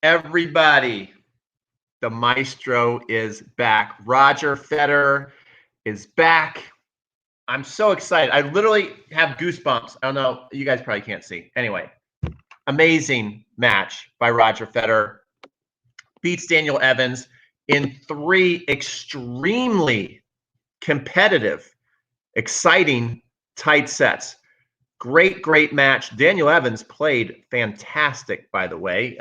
Everybody, the maestro is back. Roger Federer is back. I'm so excited. I literally have goosebumps. I don't know. You guys probably can't see. Anyway, amazing match by Roger Federer. Beats Daniel Evans in 3 extremely competitive, exciting, tight sets. Great match. Daniel Evans played fantastic, by the way.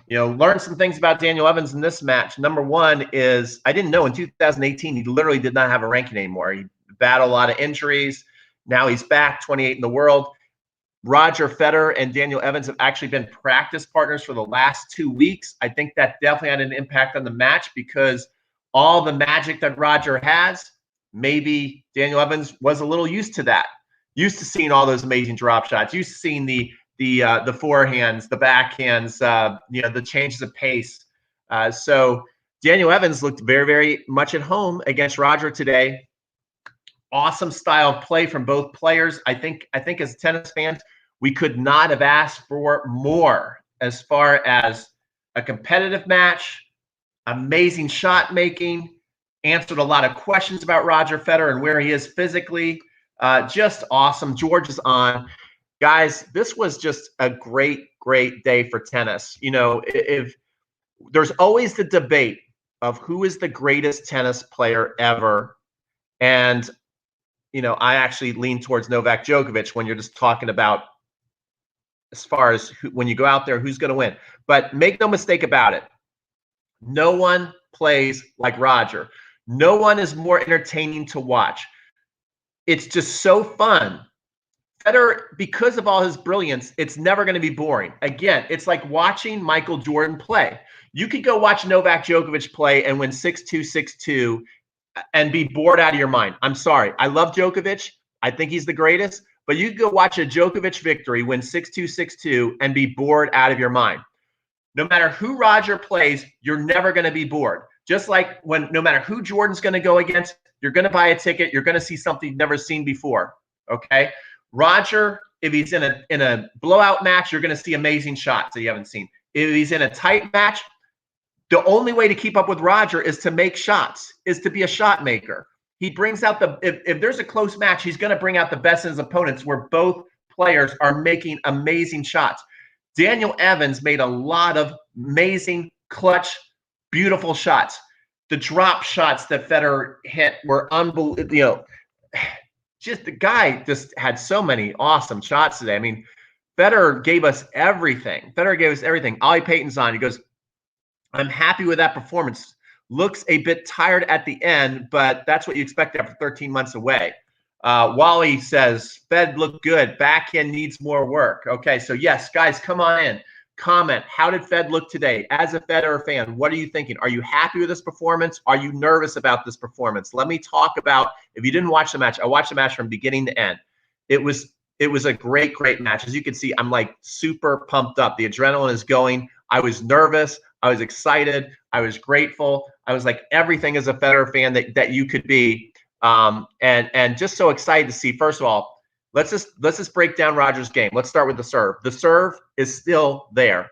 Learned some things about Daniel Evans in this match. Number one is I didn't know in 2018 he literally did not have a ranking anymore. He battled a lot of injuries. Now he's back, 28 in the world. Roger Federer and Daniel Evans have actually been practice partners for the last 2 weeks. I think that definitely had an impact on the match because all the magic that Roger has, maybe Daniel Evans was a little used to that. Used to seeing all those amazing drop shots. Used to seeing the forehands, the backhands, the changes of pace. So Daniel Evans looked very much at home against Roger today. Awesome style of play from both players. I think as tennis fans, we could not have asked for more as far as a competitive match, amazing shot making, answered a lot of questions about Roger Federer and where he is physically. Just awesome. George is on. Guys, this was just a great day for tennis. If there's always the debate of who is the greatest tennis player ever. And, I actually lean towards Novak Djokovic when you're just talking about as far as when you go out there, who's going to win. But make no mistake about it. No one plays like Roger. No one is more entertaining to watch. It's just so fun. Federer, because of all his brilliance, it's never going to be boring. Again, it's like watching Michael Jordan play. You could go watch Novak Djokovic play and win 6-2, 6-2 and be bored out of your mind. I'm sorry. I love Djokovic. I think he's the greatest. But you could go watch a Djokovic victory, win 6-2, 6-2, and be bored out of your mind. No matter who Roger plays, you're never going to be bored. Just like no matter who Jordan's going to go against, you're going to buy a ticket. You're going to see something you've never seen before. Okay? Roger, if he's in a blowout match, you're going to see amazing shots that you haven't seen. If he's in a tight match, the only way to keep up with Roger is to make shots, is to be a shot maker. He brings out if there's a close match, he's going to bring out the best in his opponents where both players are making amazing shots. Daniel Evans made a lot of amazing, clutch, beautiful shots. The drop shots that Federer hit were unbelievable. Just the guy just had so many awesome shots today. I mean, Federer gave us everything. Ollie Payton's on. He goes, I'm happy with that performance. Looks a bit tired at the end, but that's what you expect after 13 months away. Wally says, Fed looked good. Backhand needs more work. Okay, so yes, guys, come on in. Comment, how did Fed look today? As a Federer fan, what are you thinking? Are you happy with this performance? Are you nervous about this performance? Let me talk about, if you didn't watch the match, I watched the match from beginning to end. It was a great match. As you can see, I'm like super pumped up. The adrenaline is going. I was nervous. I was excited. I was grateful. I was like everything as a Federer fan that you could be. And just so excited to see. First of all, let's just break down Roger's game. Let's start with the serve. The serve is still there.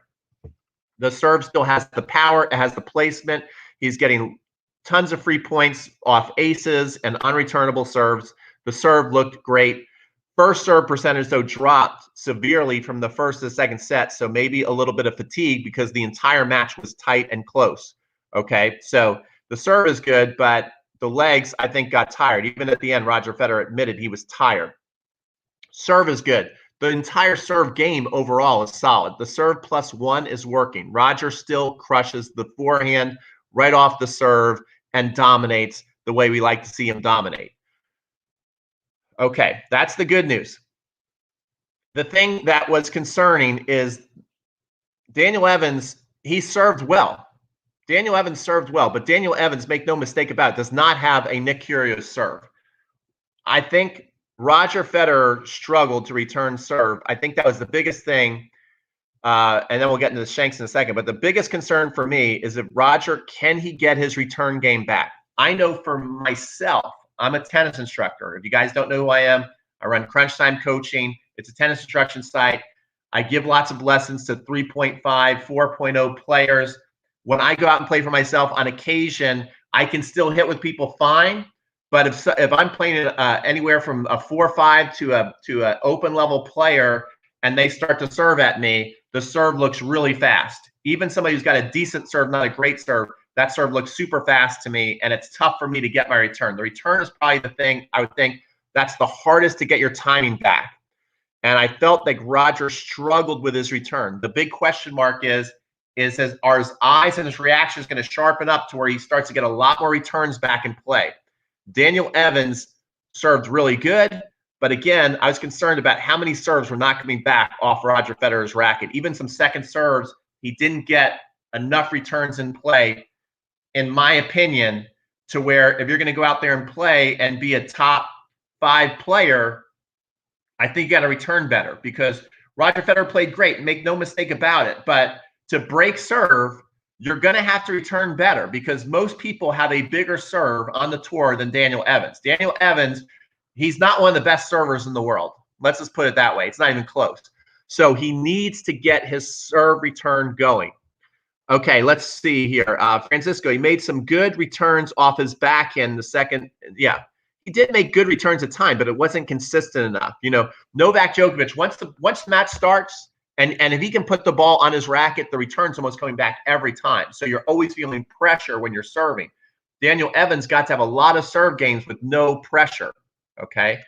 The serve still has the power. It has the placement. He's getting tons of free points off aces and unreturnable serves. The serve looked great. First serve percentage, though, dropped severely from the first to the second set. So maybe a little bit of fatigue because the entire match was tight and close. Okay, so the serve is good, but the legs, I think, got tired. Even at the end, Roger Federer admitted he was tired. Serve is good. The entire serve game overall is solid. The serve +1 is working. Roger still crushes the forehand right off the serve and dominates the way we like to see him dominate. Okay, that's the good news. The thing that was concerning is Daniel Evans, he served well. Daniel Evans served well, but Daniel Evans, make no mistake about it, does not have a Nick Kyrgios serve. I think Roger Federer struggled to return serve. I think that was the biggest thing, and then we'll get into the shanks in a second. But the biggest concern for me is if Roger, can he get his return game back? I know for myself, I'm a tennis instructor. If you guys don't know who I am, I run Crunch Time Coaching. It's a tennis instruction site. I give lots of lessons to 3.5, 4.0 players. When I go out and play for myself, on occasion, I can still hit with people fine. But if I'm playing anywhere from a 4.5 to an open level player, and they start to serve at me, the serve looks really fast. Even somebody who's got a decent serve, not a great serve, that serve looks super fast to me, and it's tough for me to get my return. The return is probably the thing I would think that's the hardest to get your timing back. And I felt like Roger struggled with his return. The big question mark are his eyes and his reactions going to sharpen up to where he starts to get a lot more returns back in play? Daniel Evans served really good, but again, I was concerned about how many serves were not coming back off Roger Federer's racket. Even some second serves, he didn't get enough returns in play, in my opinion, to where if you're going to go out there and play and be a top 5 player, I think you got to return better, because Roger Federer played great, make no mistake about it. But to break serve, you're going to have to return better, because most people have a bigger serve on the tour than Daniel Evans. Daniel Evans, he's not one of the best servers in the world. Let's just put it that way. It's not even close. So he needs to get his serve return going. Okay, let's see here. Francisco, he made some good returns off his backhand the second. Yeah, he did make good returns at time, but it wasn't consistent enough. You know, Novak Djokovic, once the match starts, and if he can put the ball on his racket, the return's almost coming back every time. So you're always feeling pressure when you're serving. Daniel Evans got to have a lot of serve games with no pressure. Okay,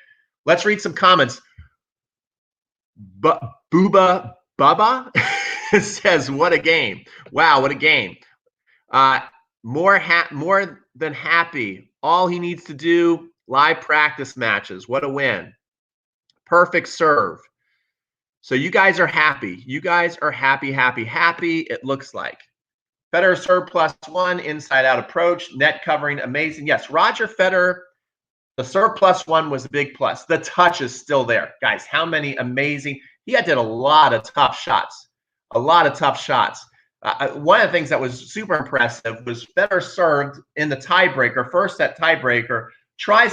let's read some comments. Booba Bubba says, "What a game! Wow, what a game! More than happy. All he needs to do, live practice matches. What a win! Perfect serve." So you guys are happy. You guys are happy. It looks like. Federer serve +1, inside out approach, net covering amazing. Yes, Roger Federer, the serve +1 was a big plus. The touch is still there. Guys, how many amazing, he did a lot of tough shots. One of the things that was super impressive was Federer served in the tiebreaker, first set tiebreaker,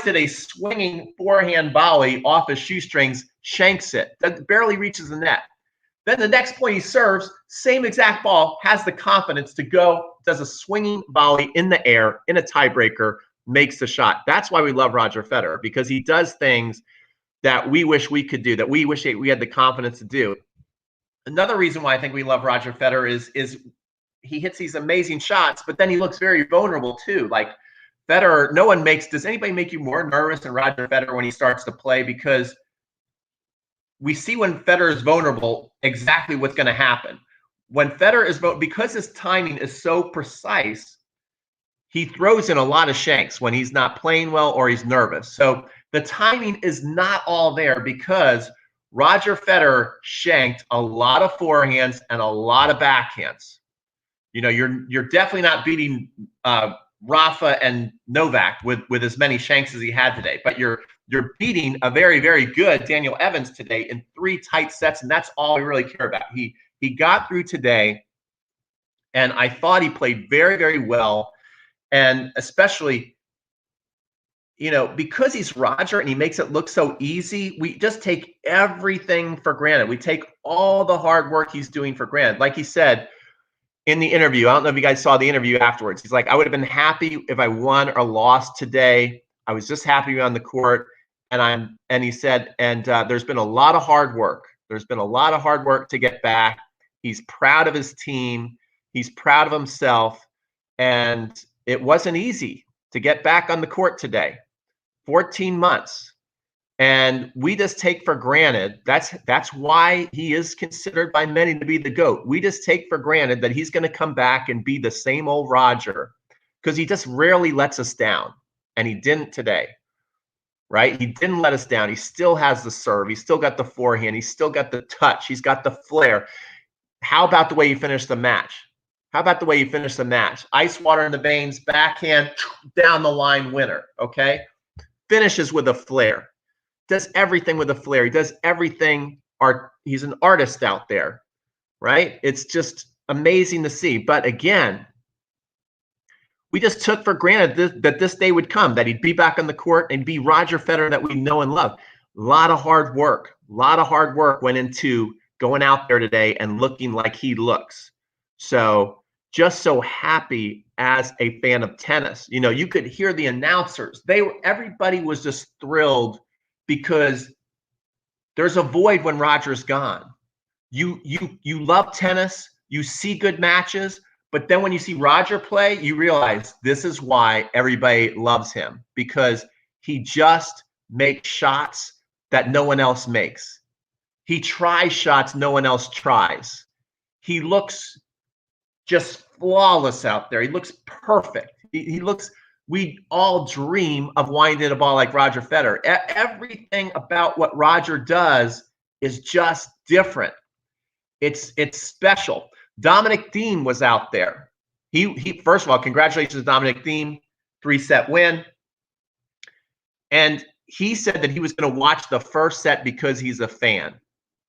did a swinging forehand volley off his shoestrings, shanks it, that barely reaches the net. Then the next point he serves, same exact ball, has the confidence to go, does a swinging volley in the air in a tiebreaker, makes the shot. That's why we love Roger Federer, because he does things that we wish we could do, that we wish we had the confidence to do. Another reason why I think we love Roger Federer is he hits these amazing shots, but then he looks very vulnerable too. Like Federer, does anybody make you more nervous than Roger Federer when he starts to play? Because we see when Federer is vulnerable exactly what's going to happen. When Federer is because his timing is so precise, he throws in a lot of shanks when he's not playing well or he's nervous. So the timing is not all there, because Roger Federer shanked a lot of forehands and a lot of backhands. You know, you're definitely not beating Rafa and Novak with as many shanks as he had today, but you're beating a very, very good Daniel Evans today in 3 tight sets, and that's all we really care about. He got through today, and I thought he played very, very well, and especially, you know, because he's Roger and he makes it look so easy, we just take everything for granted. We take all the hard work he's doing for granted. Like he said in the interview, I don't know if you guys saw the interview afterwards. He's like, I would have been happy if I won or lost today. I was just happy on the court. And he said, there's been a lot of hard work. There's been a lot of hard work to get back. He's proud of his team. He's proud of himself. And it wasn't easy to get back on the court today. 14 months. And we just take for granted, that's why he is considered by many to be the GOAT. We just take for granted that he's going to come back and be the same old Roger, because he just rarely lets us down. And he didn't today, right? He didn't let us down. He still has the serve. He's still got the forehand. He's still got the touch. He's got the flair. How about the way he finished the match? Ice water in the veins, backhand, down the line winner, okay? Finishes with a flair. Does everything with a flair. He does everything. He's an artist out there, right? It's just amazing to see. But again, we just took for granted that this day would come, that he'd be back on the court and be Roger Federer that we know and love. A lot of hard work went into going out there today and looking like he looks. So just so happy as a fan of tennis. You know, you could hear the announcers. Everybody was just thrilled because there's a void when Roger's gone. You love tennis, you see good matches, but then when you see Roger play, you realize this is why everybody loves him, because he just makes shots that no one else makes. He tries shots no one else tries. He looks just flawless out there. He looks perfect. He looks, we all dream of winding a ball like Roger Federer. Everything about what Roger does is just different. It's special. Dominic Thiem was out there. He first of all, congratulations to Dominic Thiem, 3-set win. And he said that he was going to watch the first set because he's a fan.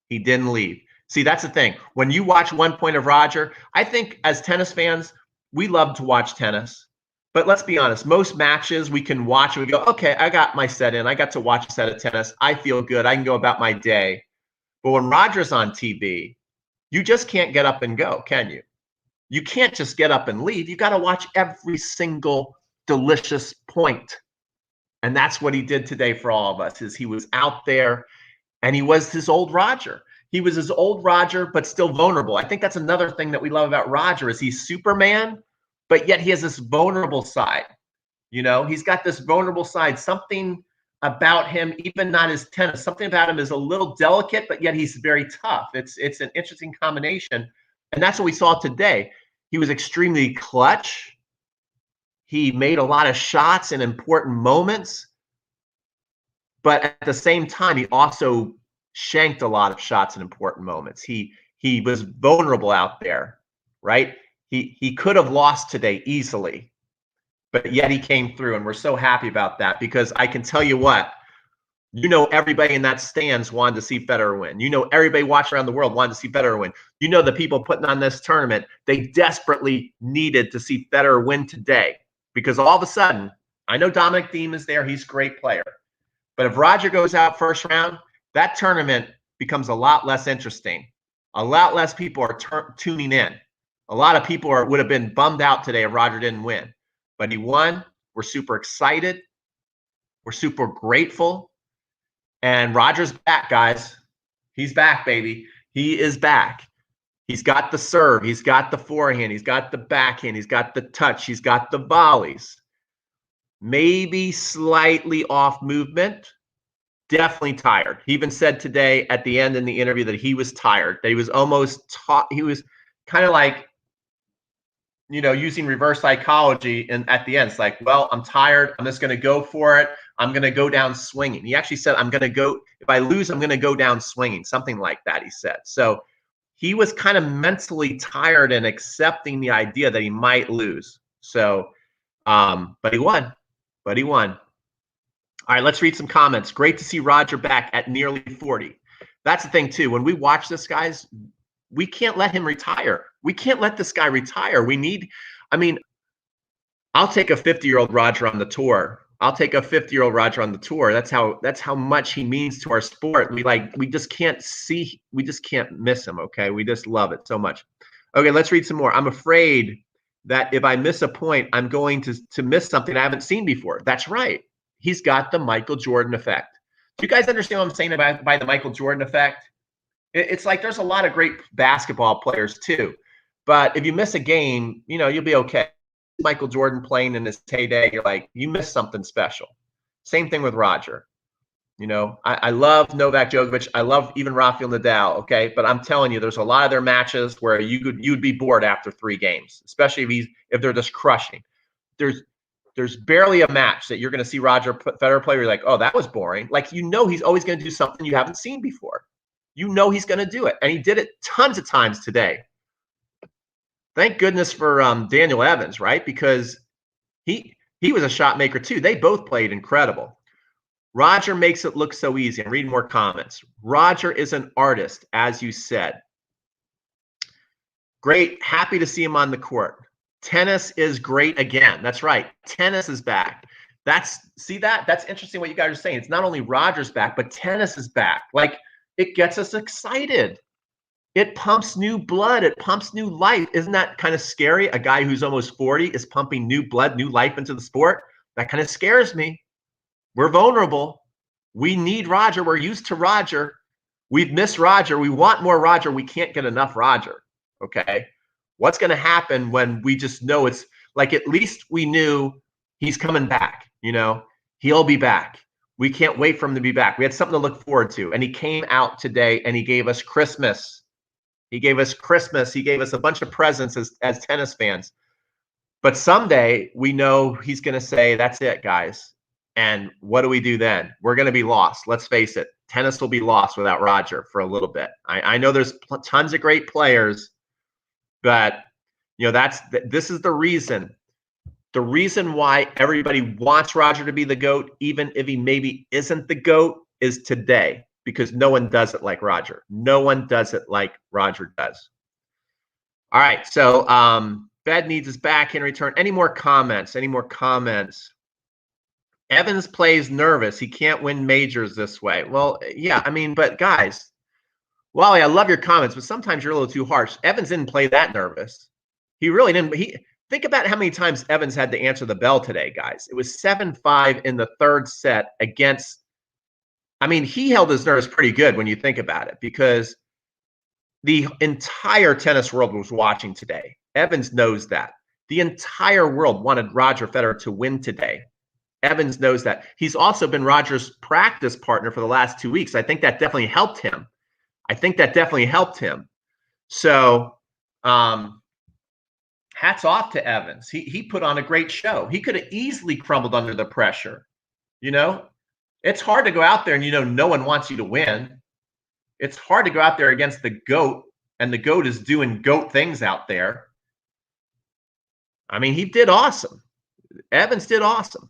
He didn't leave. See, that's the thing. When you watch one point of Roger, I think as tennis fans, we love to watch tennis. But let's be honest, most matches we can watch and we go, okay, I got my set in. I got to watch a set of tennis. I feel good. I can go about my day. But when Roger's on TV, you just can't get up and go, can you? You can't just get up and leave. You got to watch every single delicious point. And that's what he did today for all of us, is he was out there and he was his old Roger. He was his old Roger, but still vulnerable. I think that's another thing that we love about Roger is he's Superman, but yet he has this vulnerable side. You know, he's got this vulnerable side, something about him, even not his tennis, something about him is a little delicate, but yet he's very tough. It's an interesting combination. And that's what we saw today. He was extremely clutch. He made a lot of shots in important moments. But at the same time, he also shanked a lot of shots in important moments. He was vulnerable out there, right? He could have lost today easily, but yet he came through, and we're so happy about that, because I can tell you what, you know, everybody in that stands wanted to see Federer win. You know, everybody watching around the world wanted to see Federer win. You know, the people putting on this tournament, they desperately needed to see Federer win today, because all of a sudden, I know Dominic Thiem is there. He's a great player. But if Roger goes out first round, that tournament becomes a lot less interesting. A lot less people are tuning in. A lot of people would have been bummed out today if Roger didn't win. But he won. We're super excited. We're super grateful. And Roger's back, guys. He's back, baby. He is back. He's got the serve. He's got the forehand. He's got the backhand. He's got the touch. He's got the volleys. Maybe slightly off movement. Definitely tired. He even said today at the end in the interview that he was tired, that he was almost he was kind of like, you know, using reverse psychology. And at the end, it's like, well, I'm tired. I'm just going to go for it. I'm going to go down swinging. He actually said, I'm going to go, if I lose, I'm going to go down swinging. Something like that, he said. So he was kind of mentally tired and accepting the idea that he might lose. So, but he won. But he won. All right, let's read some comments. Great to see Roger back at nearly 40. That's the thing, too. When we watch this, guys, we can't let him retire. We can't let this guy retire. We need, I mean, I'll take a 50-year-old Roger on the tour. I'll take a 50-year-old Roger on the tour. That's how much he means to our sport. We just can't miss him, okay? We just love it so much. Okay, let's read some more. I'm afraid that if I miss a point, I'm going to miss something I haven't seen before. That's right. He's got the Michael Jordan effect. Do you guys understand what I'm saying by the Michael Jordan effect? It's like there's a lot of great basketball players too. But if you miss a game, you know, you'll be okay. Michael Jordan playing in his heyday, you're like, you missed something special. Same thing with Roger. You know, I love Novak Djokovic. I love even Rafael Nadal, okay? But I'm telling you, there's a lot of their matches where you'd be bored after 3 games, especially if they're just crushing. There's barely a match that you're going to see Roger Federer play where you're like, oh, that was boring. Like, you know, he's always going to do something you haven't seen before. You know he's going to do it. And he did it tons of times today. Thank goodness for Daniel Evans, right? Because he was a shot maker too. They both played incredible. Roger makes it look so easy. I'm reading more comments. Roger is an artist, as you said. Great. Happy to see him on the court. Tennis is great again. That's right. Tennis is back. That's interesting what you guys are saying. It's not only Roger's back, but tennis is back. Like, it gets us excited. It pumps new blood. It pumps new life. Isn't that kind of scary? A guy who's almost 40 is pumping new blood, new life into the sport. That kind of scares me. We're vulnerable. We need Roger. We're used to Roger. We've missed Roger. We want more Roger. We can't get enough Roger. Okay. What's going to happen when we just know it's like, at least we knew he's coming back, you know, he'll be back. We can't wait for him to be back. We had something to look forward to. And he came out today and he gave us Christmas. He gave us Christmas. He gave us a bunch of presents as tennis fans. But someday we know he's going to say, that's it, guys. And what do we do then? We're going to be lost. Let's face it. Tennis will be lost without Roger for a little bit. I know there's tons of great players, but you know, this is the reason. The reason why everybody wants Roger to be the GOAT, even if he maybe isn't the GOAT, is today, because no one does it like Roger. No one does it like Roger does. All right, so Fed needs his back in return. Any more comments? Any more comments? Evans plays nervous. He can't win majors this way. Well, yeah, I mean, but guys, Wally, I love your comments, but sometimes you're a little too harsh. Evans didn't play that nervous. He really didn't. Think about how many times Evans had to answer the bell today, guys. It was 7-5 in the third set against, I mean, he held his nerves pretty good when you think about it, because the entire tennis world was watching today. Evans knows that. The entire world wanted Roger Federer to win today. Evans knows that. He's also been Roger's practice partner for the last 2 weeks. I think that definitely helped him. So, hats off to Evans. He put on a great show. He could have easily crumbled under the pressure. You know, it's hard to go out there and, you know, no one wants you to win. It's hard to go out there against the GOAT, and the GOAT is doing GOAT things out there. I mean, he did awesome. Evans did awesome.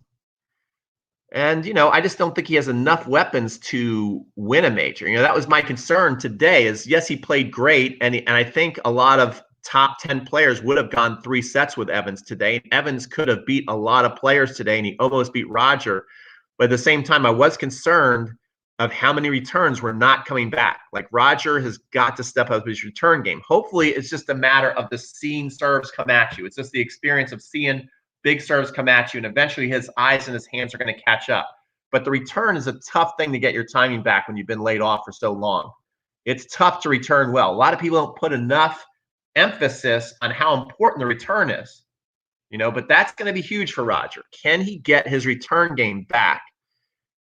And, you know, I just don't think he has enough weapons to win a major. You know, that was my concern today is, yes, he played great. And I think a lot of top 10 players would have gone 3 sets with Evans today. Evans could have beat a lot of players today, and he almost beat Roger. But at the same time, I was concerned of how many returns were not coming back. Like, Roger has got to step up his return game. Hopefully, it's just a matter of the seeing serves come at you. It's just the experience of seeing big serves come at you, and eventually his eyes and his hands are going to catch up. But the return is a tough thing to get your timing back when you've been laid off for so long. It's tough to return well. A lot of people don't put enough emphasis on how important the return is, you know, but that's going to be huge for Roger. Can he get his return game back?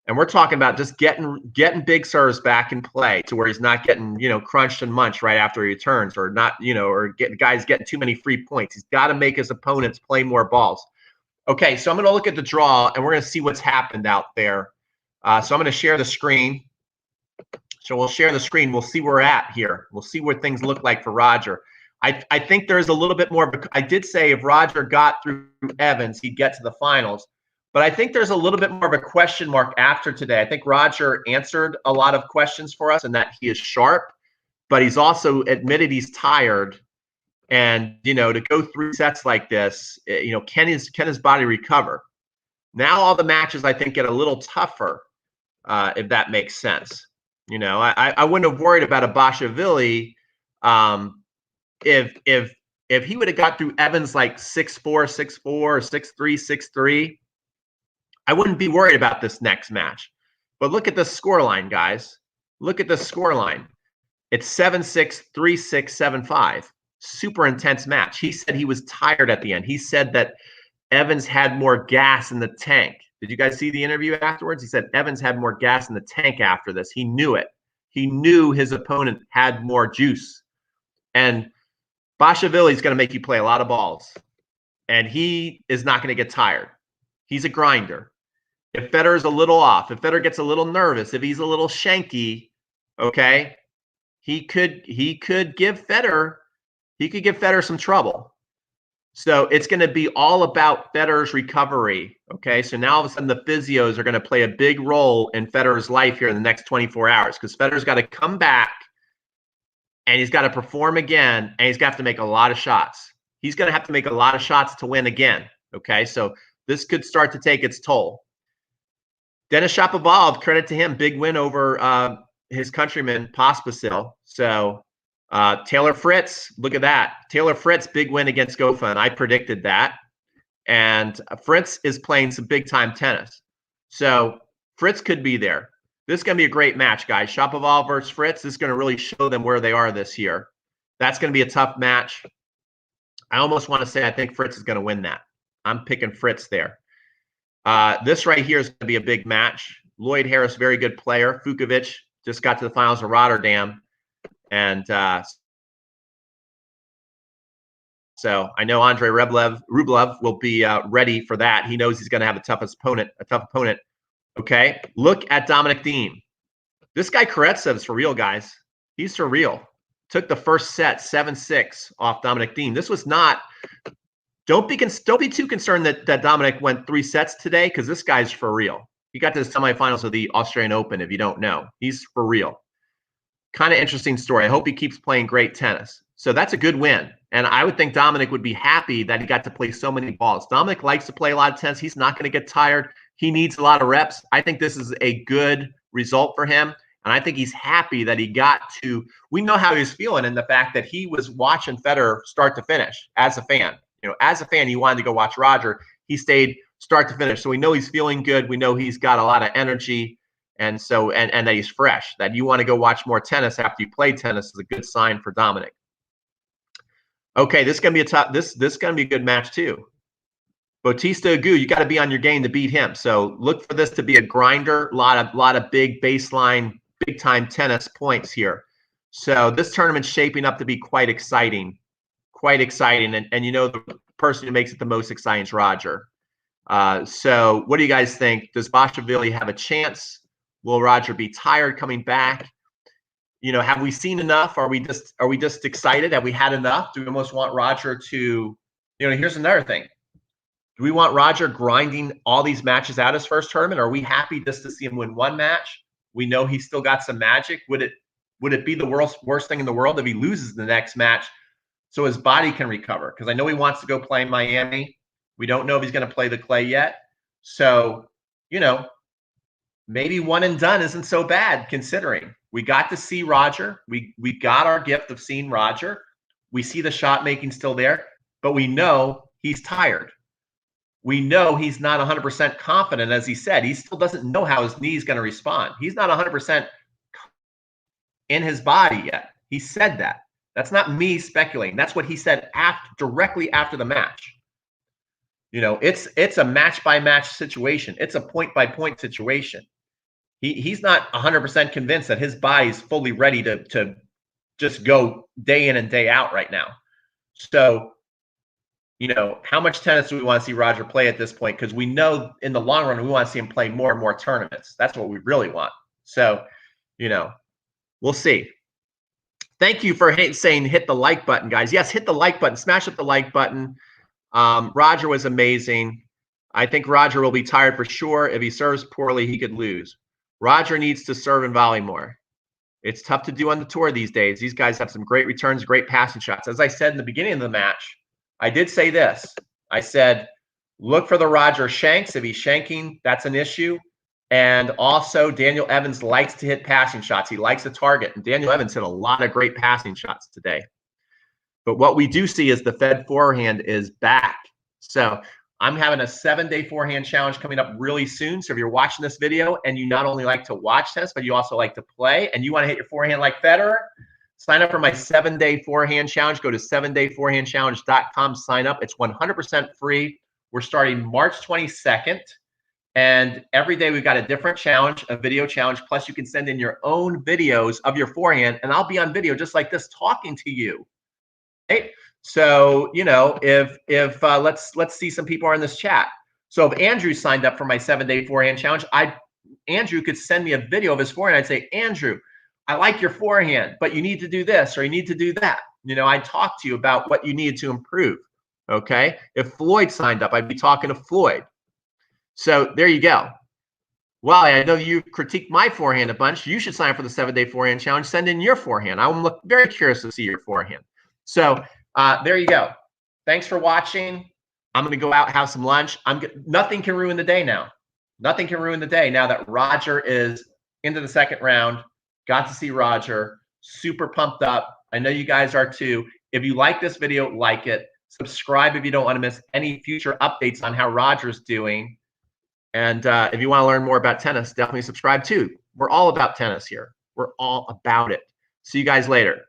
And we're talking about just getting big serves back in play to where he's not getting, you know, crunched and munched right after he returns, or not, you know, or guys getting too many free points. He's got to make his opponents play more balls. Okay, so I'm going to look at the draw, and we're going to see what's happened out there. So I'm going to share the screen. So we'll share the screen. We'll see where we're at here. We'll see what things look like for Roger. I think there's a little bit more. I did say if Roger got through Evans, he'd get to the finals. But I think there's a little bit more of a question mark after today. I think Roger answered a lot of questions for us, and that he is sharp, but he's also admitted he's tired. And, you know, to go 3 sets like this, you know, can his body recover? Now all the matches, I think, get a little tougher, if that makes sense. You know, I wouldn't have worried about a Bashavili if he would have got through Evans like 6-4, 6-4, or 6-3, 6-3. I wouldn't be worried about this next match. But look at the scoreline, guys. Look at the scoreline. It's 7-6, 3-6, 7-5. Super intense match. He said he was tired at the end. He said that Evans had more gas in the tank. Did you guys see the interview afterwards? He said Evans had more gas in the tank after this. He knew it. He knew his opponent had more juice. And Bashavili is going to make you play a lot of balls. And he is not going to get tired. He's a grinder. If Federer's a little off, if Federer gets a little nervous, if he's a little shanky, okay, he could give Federer some trouble. So it's going to be all about Federer's recovery, okay? So now all of a sudden the physios are going to play a big role in Federer's life here in the next 24 hours, because Federer's got to come back and he's got to perform again, and he's got to have to make a lot of shots. He's going to have to make a lot of shots to win again, okay? So this could start to take its toll. Denis Shapovalov, credit to him, big win over his countryman Pospisil. So Taylor Fritz, look at that. Taylor Fritz, big win against Gofa, and I predicted that. And Fritz is playing some big-time tennis. So Fritz could be there. This is going to be a great match, guys. Shapovalov versus Fritz. This is going to really show them where they are this year. That's going to be a tough match. I almost want to say I think Fritz is going to win that. I'm picking Fritz there. This right here is going to be a big match. Lloyd Harris, very good player. Fukovic just got to the finals of Rotterdam. And so I know Andrei Rublev will be ready for that. He knows he's going to have a tough opponent. Okay, look at Dominic Thiem. This guy Karatsev is for real, guys. He's for real. Took the first set 7-6 off Dominic Thiem. This was not. Don't be too concerned that Dominic went 3 sets today, because this guy's for real. He got to the semifinals of the Australian Open. If you don't know, he's for real. Kind of interesting story. I hope he keeps playing great tennis. So that's a good win. And I would think Dominic would be happy that he got to play so many balls. Dominic likes to play a lot of tennis. He's not going to get tired. He needs a lot of reps. I think this is a good result for him. And I think he's happy that he got to – we know how he was feeling in the fact that he was watching Federer start to finish as a fan. You know, as a fan, he wanted to go watch Roger. He stayed start to finish. So we know he's feeling good. We know he's got a lot of energy. And so, and that he's fresh, that you want to go watch more tennis after you play tennis is a good sign for Dominic. Okay, this is going to be a tough, this is going to be a good match too. Bautista Agut, you got to be on your game to beat him. So look for this to be a grinder, a lot of big baseline, big time tennis points here. So this tournament's shaping up to be quite exciting. And you know, the person who makes it the most exciting is Roger. So what do you guys think? Does Basilashvili have a chance? Will Roger be tired coming back? You know, have we seen enough? Are we just excited? Have we had enough? Do we almost want Roger to, you know, here's another thing. Do we want Roger grinding all these matches out his first tournament? Or are we happy just to see him win one match? We know he's still got some magic. Would it be the worst thing in the world if he loses the next match so his body can recover? Because I know he wants to go play in Miami. We don't know if he's going to play the clay yet. So, you know, maybe one and done isn't so bad, considering we got to see Roger. We got our gift of seeing Roger. We see the shot making still there, but we know he's tired. We know he's not 100% confident, as he said. He still doesn't know how his knee is going to respond. He's not 100% in his body yet. He said that. That's not me speculating. That's what he said directly after the match. You know, it's a match-by-match situation. It's a point-by-point situation. He's not 100% convinced that his body's fully ready to just go day in and day out right now. So, you know, how much tennis do we want to see Roger play at this point? Because we know in the long run, we want to see him play more and more tournaments. That's what we really want. So, you know, we'll see. Thank you for saying hit the like button, guys. Yes, hit the like button. Smash up the like button. Roger was amazing. I think Roger will be tired for sure. If he serves poorly, he could lose. Roger needs to serve and volley more. It's tough to do on the tour these days. These guys have some great returns, great passing shots. As I said in the beginning of the match, I did say this. I said, look for the Roger shanks. If he's shanking, that's an issue. And also, Daniel Evans likes to hit passing shots. He likes to target. And Daniel Evans hit a lot of great passing shots today. But what we do see is the Fed forehand is back. So I'm having a 7-day forehand challenge coming up really soon. So if you're watching this video and you not only like to watch tennis, but you also like to play and you want to hit your forehand like Federer, sign up for my 7-day forehand challenge. Go to 7dayforehandchallenge.com. Sign up. It's 100% free. We're starting March 22nd. And every day we've got a different challenge, a video challenge. Plus you can send in your own videos of your forehand. And I'll be on video just like this talking to you. Right? So, you know, if let's see some people are in this chat. So if Andrew signed up for my 7-day forehand challenge, Andrew could send me a video of his forehand. I'd say, Andrew, I like your forehand, but you need to do this or you need to do that. You know, I'd talk to you about what you needed to improve. Okay. If Floyd signed up, I'd be talking to Floyd. So there you go. Well, I know you critiqued my forehand a bunch. You should sign up for the 7-day forehand challenge. Send in your forehand. I'm very curious to see your forehand. So there you go. Thanks for watching. I'm going to go out, have some lunch. Nothing can ruin the day now. Nothing can ruin the day now that Roger is into the second round. Got to see Roger. Super pumped up. I know you guys are too. If you like this video, like it. Subscribe if you don't want to miss any future updates on how Roger's doing. And if you want to learn more about tennis, definitely subscribe too. We're all about tennis here. We're all about it. See you guys later.